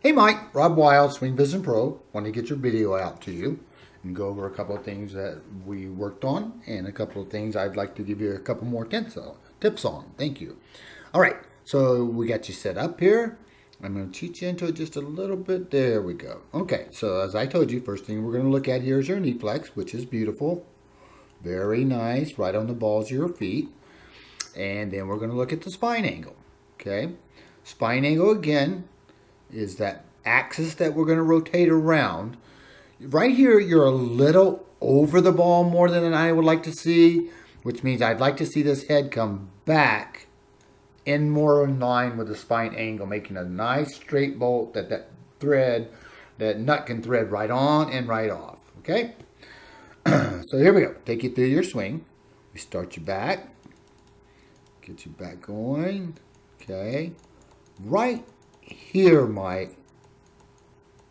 Hey Mike, Rob Wild, Swing Vision Pro. Want to get your video out to you and go over a couple of things that we worked on and a couple of things I'd like to give you a couple more tips on. Thank you. All right, so we got you set up here. I'm going to teach you into it just a little bit. There we go. Okay, so as I told you, first thing we're going to look at here is your knee flex, which is beautiful. Very nice, right on the balls of your feet. And then we're going to look at the spine angle. Okay, spine angle again is that axis that we're going to rotate around. Right here, you're a little over the ball more than I would like to see, which means I'd like to see this head come back in more in line with the spine angle, making a nice straight bolt that nut can thread right on and right off. Okay? So here we go. Take you through your swing. We start you back. Get you back going. Okay. Right here, Mike.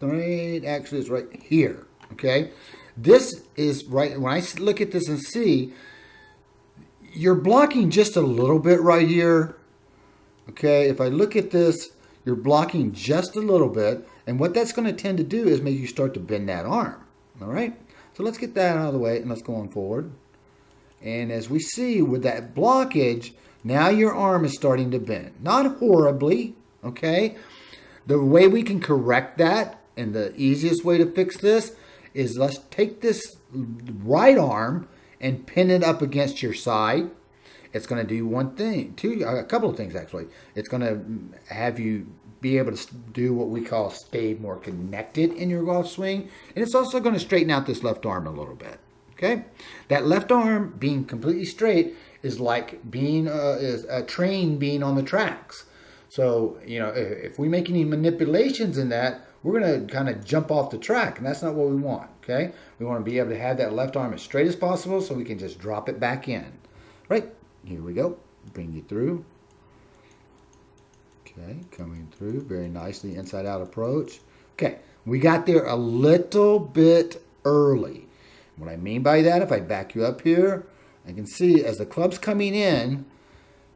Right, actually, it's right here. Okay. This is right. When I look at this and see, you're blocking just a little bit right here. Okay. If I look at this, you're blocking just a little bit. And what that's going to tend to do is make you start to bend that arm. All right. So let's get that out of the way and let's go on forward. And as we see with that blockage, now your arm is starting to bend. Not horribly. Okay. The way we can correct that, and the easiest way to fix this, is let's take this right arm and pin it up against your side. It's going to do one thing, a couple of things actually. It's going to have you be able to do what we call stay more connected in your golf swing. And it's also going to straighten out this left arm a little bit. Okay? That left arm being completely straight is like being a train being on the tracks. So, if we make any manipulations in that, we're going to kind of jump off the track, and that's not what we want, okay? We want to be able to have that left arm as straight as possible so we can just drop it back in. Right, here we go. Bring you through. Okay, coming through very nicely, inside out approach. Okay, we got there a little bit early. What I mean by that, if I back you up here, I can see as the club's coming in,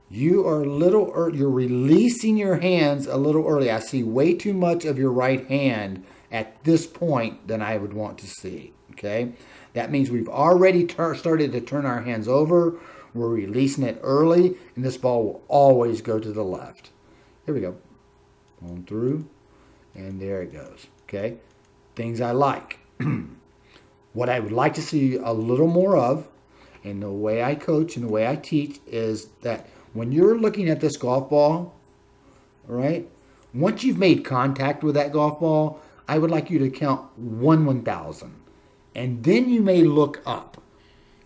you're releasing your hands a little early. I see way too much of your right hand at this point than I would want to see. Okay, that means we've already started to turn our hands over. We're releasing it early, and this ball will always go to the left. Here we go. On through, and there it goes. Okay, things I like. What I would like to see a little more of, and the way I coach and the way I teach, is that when you're looking at this golf ball, all right, once you've made contact with that golf ball, I would like you to count 1/1000. And then you may look up.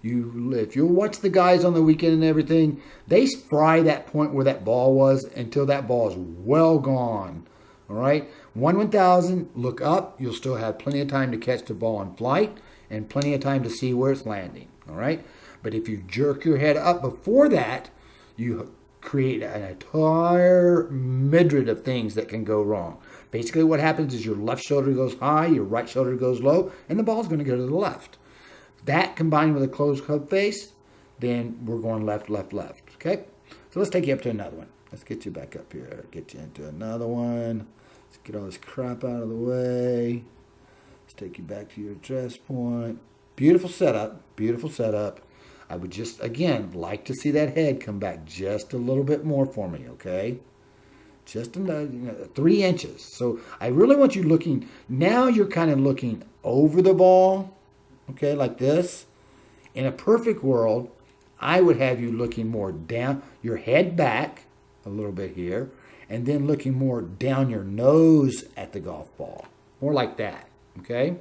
If you watch the guys on the weekend and everything, they fry that point where that ball was until that ball is well gone. All right, 1/1000, look up. You'll still have plenty of time to catch the ball in flight and plenty of time to see where it's landing. All right, but if you jerk your head up before that, you create an entire myriad of things that can go wrong. Basically, what happens is your left shoulder goes high, your right shoulder goes low, and the ball's going to go to the left. That combined with a closed club face, then we're going left, left, left. Okay? So let's take you up to another one. Let's get you back up here. Get you into another one. Let's get all this crap out of the way. Let's take you back to your address point. Beautiful setup. Beautiful setup. I would just, again, like to see that head come back just a little bit more for me, okay? Just 3 inches. So I really want you looking, now you're kind of looking over the ball, okay, like this. In a perfect world, I would have you looking more down, your head back a little bit here, and then looking more down your nose at the golf ball. More like that, okay?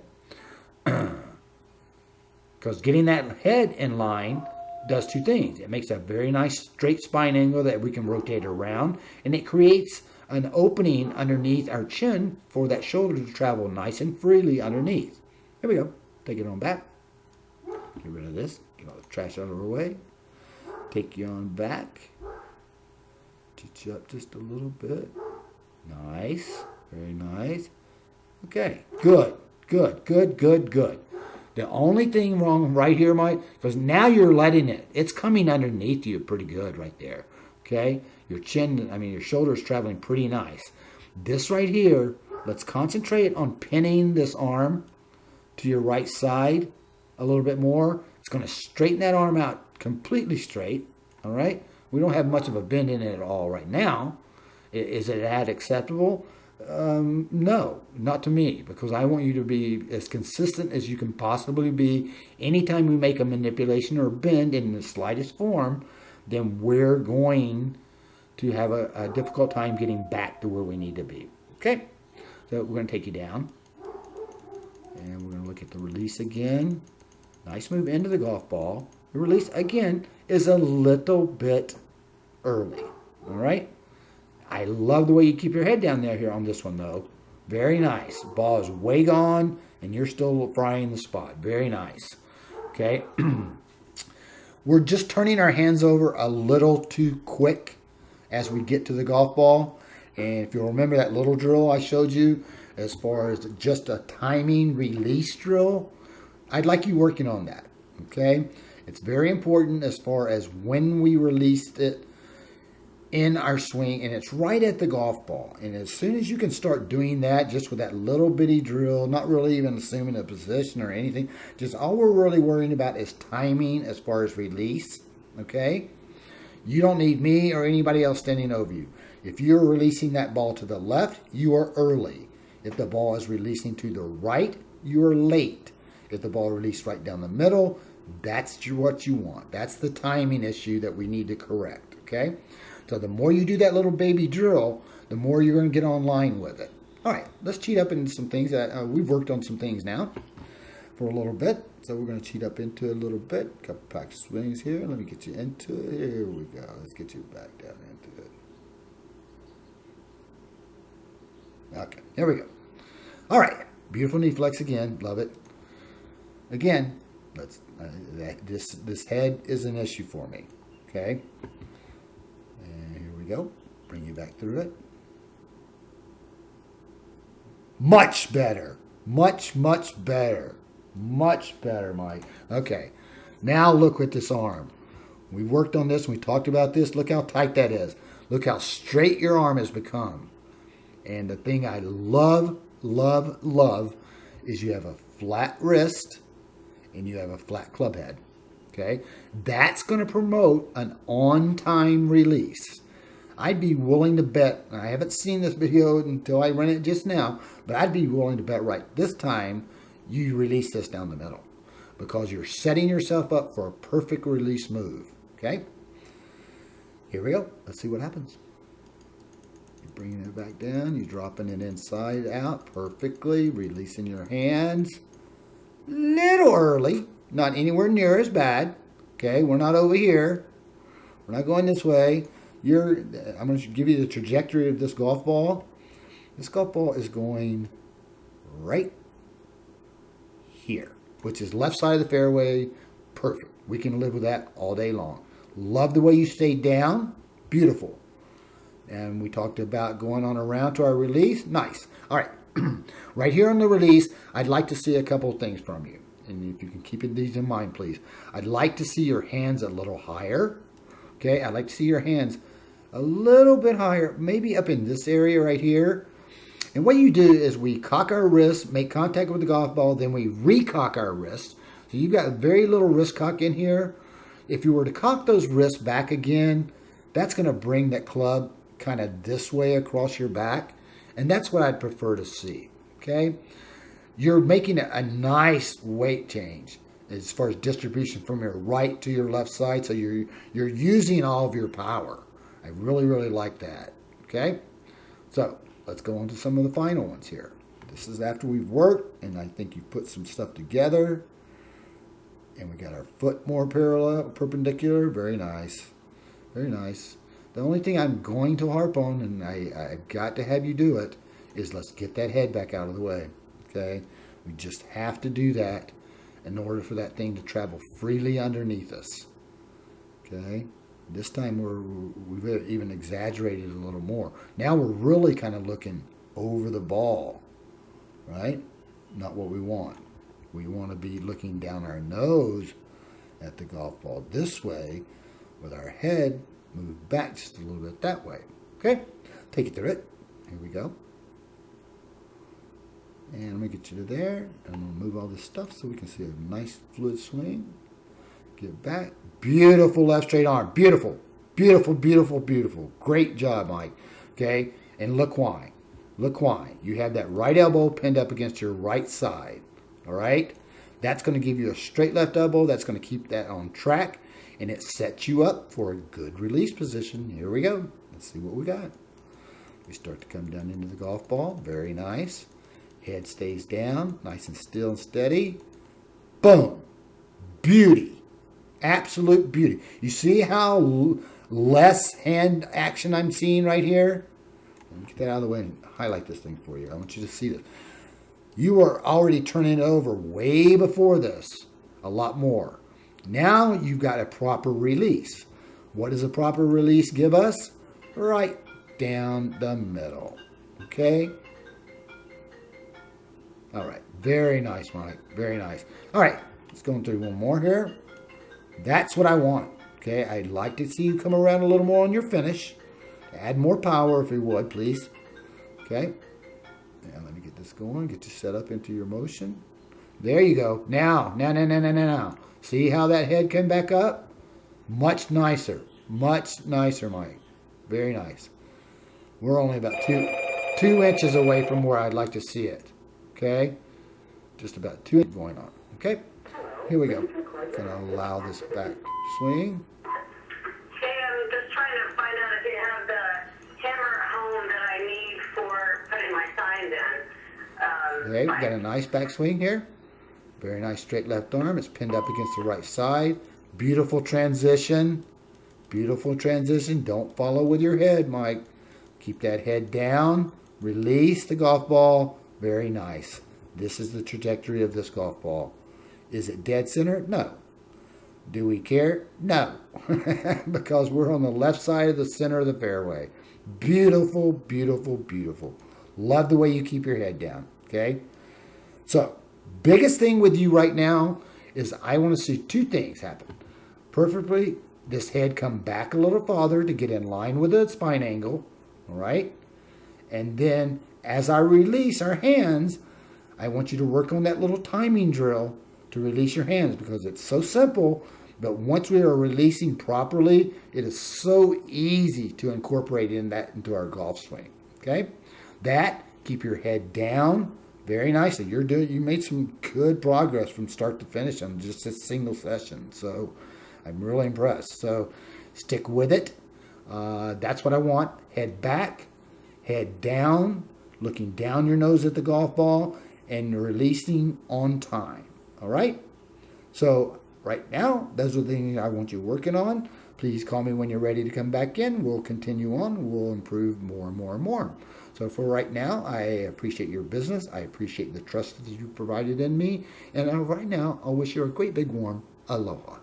Because getting that head in line does 2 things. It makes a very nice straight spine angle that we can rotate around, and it creates an opening underneath our chin for that shoulder to travel nice and freely underneath. Here we go. Take it on back. Get rid of this. Get all the trash out of our way. Take you on back. Teach you up just a little bit. Nice. Very nice. Okay. Good. Good. Good. Good. Good. The only thing wrong right here, Mike, because now you're letting it. It's coming underneath you pretty good right there. Okay? Your chin, your shoulder's traveling pretty nice. This right here, Let's concentrate on pinning this arm to your right side a little bit more. It's going to straighten that arm out completely straight. All right. We don't have much of a bend in it at all right now. Is it that acceptable? No, not to me, because I want you to be as consistent as you can possibly be. Anytime we make a manipulation or bend in the slightest form, then we're going to have a difficult time getting back to where we need to be. Okay, so we're going to take you down, and we're going to look at the release again. Nice move into the golf ball. The release, again, is a little bit early. All right? I love the way you keep your head down there here on this one, though. Very nice. Ball is way gone, and you're still frying the spot. Very nice. Okay? We're just turning our hands over a little too quick as we get to the golf ball. And if you'll remember that little drill I showed you, as far as just a timing release drill, I'd like you working on that. Okay? It's very important as far as when we released it in our swing, and it's right at the golf ball. And as soon as you can start doing that, just with that little bitty drill, not really even assuming a position or anything, just all we're really worrying about is timing as far as release. Okay? You don't need me or anybody else standing over you. If you're releasing that ball to the left, you are early. If the ball is releasing to the right, you are late. If the ball released right down the middle, that's what you want. That's the timing issue that we need to correct. Okay? So the more you do that little baby drill, the more you're going to get online with it. All right, let's cheat up into some things that we've worked on some things now for a little bit. So we're going to cheat up into a little bit. A couple practice swings here. Let me get you into it. Here we go. Let's get you back down into it. Okay, here we go. All right, beautiful knee flex again. Love it. Again, this head is an issue for me. Okay. Go. Bring you back through it. Much better. Much better. Much better, Mike. Okay. Now look at this arm. We worked on this. We talked about this. Look how tight that is. Look how straight your arm has become. And the thing I love is you have a flat wrist and you have a flat club head. Okay. That's going to promote an on-time release. I'd be willing to bet, and I haven't seen this video until I run it just now, but I'd be willing to bet right this time you release this down the middle, because you're setting yourself up for a perfect release move. Okay? Here we go. Let's see what happens. You're bringing it back down. You're dropping it inside out perfectly, releasing your hands. Little early. Not anywhere near as bad. Okay? We're not over here. We're not going this way. I'm going to give you the trajectory of this golf ball. This golf ball is going right here, which is left side of the fairway. Perfect. We can live with that all day long. Love the way you stayed down. Beautiful. And we talked about going on around to our release. Nice. All right. Right here on the release, I'd like to see a couple of things from you. And if you can keep these in mind, please. I'd like to see your hands a little higher. Okay, I'd like to see your hands a little bit higher, maybe up in this area right here. And what you do is we cock our wrist, make contact with the golf ball, then we recock our wrist. So you've got very little wrist cock in here. If you were to cock those wrists back again, that's going to bring that club kind of this way across your back. And that's what I'd prefer to see, okay? You're making a nice weight change as far as distribution from your right to your left side. So you're using all of your power. I really like that. Okay? So let's go on to some of the final ones here. This is after we've worked, and I think you've put some stuff together. And we got our foot more perpendicular. Very nice. Very nice. The only thing I'm going to harp on, and I've got to have you do it, is let's get that head back out of the way. Okay? We just have to do that in order for that thing to travel freely underneath us. Okay? This time we've even exaggerated a little more. Now we're really kind of looking over the ball, right? Not what we want. We want to be looking down our nose at the golf ball this way, with our head moved back just a little bit that way. Okay? Take it through it. Here we go. And let me get you to there. And I'm going to move all this stuff so we can see a nice fluid swing. Get back. Beautiful left straight arm. Beautiful. Beautiful, beautiful, beautiful. Great job, Mike. Okay? And look why. Look why. You have that right elbow pinned up against your right side. All right? That's going to give you a straight left elbow. That's going to keep that on track. And it sets you up for a good release position. Here we go. Let's see what we got. We start to come down into the golf ball. Very nice. Head stays down. Nice and still and steady. Boom. Beauty. Absolute beauty. You see how less hand action I'm seeing right here? Let me get that out of the way and highlight this thing for you. I want you to see this. You are already turning it over way before this. A lot more. Now you've got a proper release. What does a proper release give us? Right down the middle. Okay? All right. Very nice, Mike. Very nice. All right. Let's go through one more here. That's what I want. Okay, I'd like to see you come around a little more on your finish. Add more power if you would, please. Okay. Now let me get this going. Get you set up into your motion. There you go. Now. See how that head came back up? Much nicer. Much nicer, Mike. Very nice. We're only about two inches away from where I'd like to see it. Okay. Just about 2 inches going on. Okay. Here we go. Gonna allow this back swing. Hey, I'm just trying to find out if you have the hammer at home that I need for putting my signs in. Okay, we got a nice back swing here. Very nice straight left arm. It's pinned up against the right side. Beautiful transition. Beautiful transition. Don't follow with your head, Mike. Keep that head down. Release the golf ball. Very nice. This is the trajectory of this golf ball. Is it dead center? No. Do we care? No. Because we're on the left side of the center of the fairway. Beautiful, beautiful, beautiful. Love the way you keep your head down. Okay? So, biggest thing with you right now is I want to see two things happen. Perfectly, this head come back a little farther to get in line with the spine angle. All right? And then, as I release our hands, I want you to work on that little timing drill to release your hands, because it's so simple, but once we are releasing properly, it is so easy to incorporate into our golf swing. Okay? Keep your head down very nicely. You made some good progress from start to finish on just a single session. So I'm really impressed. So stick with it. That's what I want. Head back, head down, looking down your nose at the golf ball, and releasing on time. All right? So right now, those are the things I want you working on. Please call me when you're ready to come back in. We'll continue on. We'll improve more and more and more. So for right now, I appreciate your business. I appreciate the trust that you provided in me. And right now, I'll wish you a great big warm aloha.